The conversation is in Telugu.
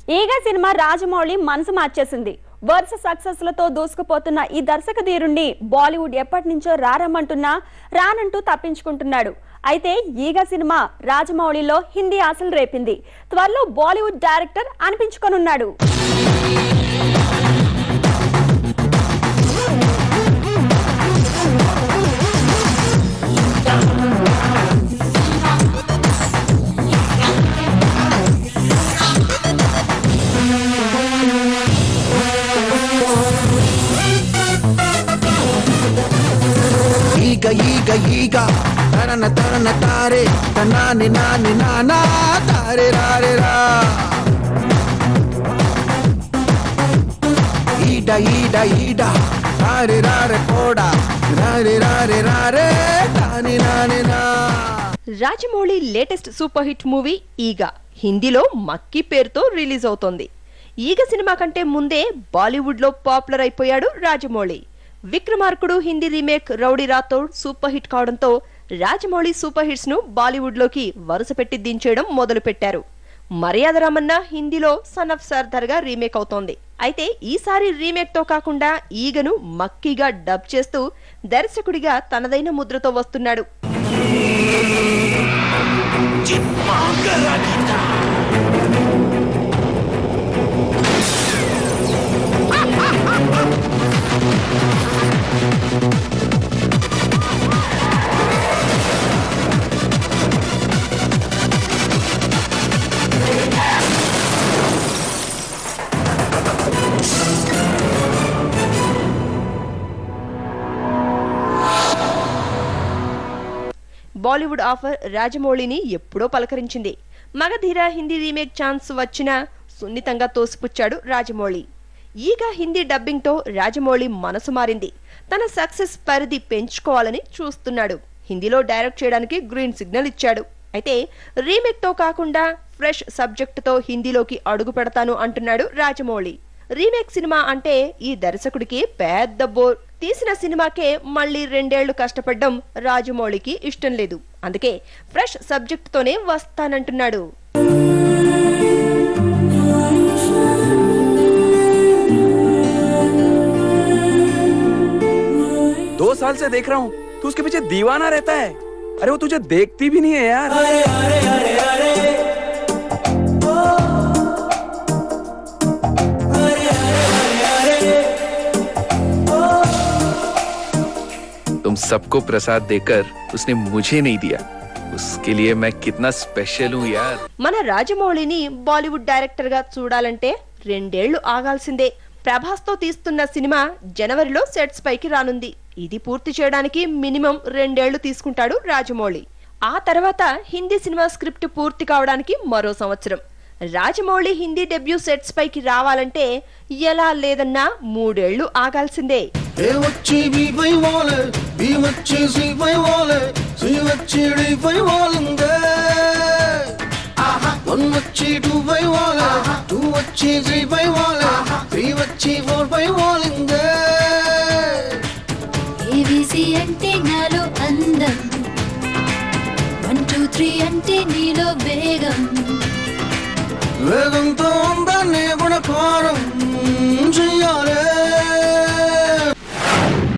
ఈగ సినిమా రాజమౌళి మనసు మార్చేసింది. వరుస సక్సెస్లతో దూసుకుపోతున్న ఈ దర్శక ధీరుణ్ణి బాలీవుడ్ ఎప్పటి నుంచో రారమ్మంటున్నా రానంటూ తప్పించుకుంటున్నాడు. అయితే ఈగ సినిమా రాజమౌళిలో హిందీ ఆశలు రేపింది. త్వరలో బాలీవుడ్ డైరెక్టర్ అనిపించుకోనున్నాడు. ఈగ తరన తరన తారే తనాని నాని నానా తారే రారే రా ఈడ ఈడ ఈడ తారే రారే పోడా రారే రారే రారే తాని నాని నా. Rajamouli latest super hit movie ఈగ హిందీలో మక్కీ పేరుతో రిలీజ్ అవుతోంది. ఈగ సినిమా కంటే ముందే బాలీవుడ్ లో పాపులర్ అయిపోయాడు Rajamouli. Vikramarkudu Hindi remake Rowdy Rathore super hit కావడంతో రాజమౌళి సూపర్ హిట్స్ ను బాలీవుడ్ లోకి వరుస పెట్టి దించేయడం మొదలు పెట్టారు. మర్యాద రామన్న హిందీలో సన్ ఆఫ్ సర్దార్ గా రీమేక్ అవుతోంది. అయితే ఈసారి రీమేక్ తో కాకుండా ఈగను మక్కీగా డబ్ చేస్తూ దర్శకుడిగా తనదైన ముద్రతో వస్తున్నాడు. బాలీవుడ్ ఆఫర్ రాజమౌళిని ఎప్పుడో పలకరించింది. మగధీర హిందీ రీమేక్ ఛాన్స్ వచ్చినా సున్నితంగా తోసిపుచ్చాడు రాజమౌళి. ఈగ హిందీ డబ్బింగ్ తో రాజమౌళి మనసు మారింది. తన సక్సెస్ పరిధి పెంచుకోవాలని చూస్తున్నాడు. హిందీలో డైరెక్ట్ చేయడానికి గ్రీన్ సిగ్నల్ ఇచ్చాడు. అయితే రీమేక్ తో కాకుండా ఫ్రెష్ సబ్జెక్ట్ తో హిందీలోకి అడుగు పెడతాను అంటున్నాడు రాజమౌళి. రీమేక్ సినిమా అంటే ఈ దర్శకుడికి పెద్ద బోర్. తీసిన సినిమాకే మళ్ళీ 2 ఏళ్లు కష్టపడ్డం రాజమౌళికి ఇష్టం లేదు. అందుకే ఫ్రెష్ సబ్జెక్ట్ తోనే వస్తానంటున్నాడు. 2 साल से देख रहा हूँ तू उसके पीछे दीवाना रहता है. अरे वो तुझे देखती भी नहीं है यार. अरे अरे अरे अरे तुम सबको प्रसाद देकर उसने मुझे नहीं दिया. उसके लिए मैं कितना स्पेशल हूँ यार. మన రాజమౌళిని బాలీవుడ్ డైరెక్టర్ గా చూడాలంటే 2 ఏళ్లు ఆగాల్సిందే. ప్రభాస్ తో తీస్తున్న సినిమా జనవరిలో సెట్స్ పైకి రానుంది. ఇది పూర్తి చేయడానికి మినిమం 2 ఏళ్లు తీసుకుంటాడు రాజమౌళి. ఆ తర్వాత హిందీ సినిమా స్క్రిప్ట్ పూర్తి కావడానికి మరో సంవత్సరం. రాజమౌళి హిందీ డెబ్యూ సెట్స్ పైకి రావాలంటే ఎలా లేదన్నా 3 ఏళ్లు ఆగాల్సిందే. ఏబీసీ అంటే నాలో అందం, 1 2 3 అంటే నీలో వేగం, వేగంతో అందాన్ని గుణకారం చెయ్యాలే.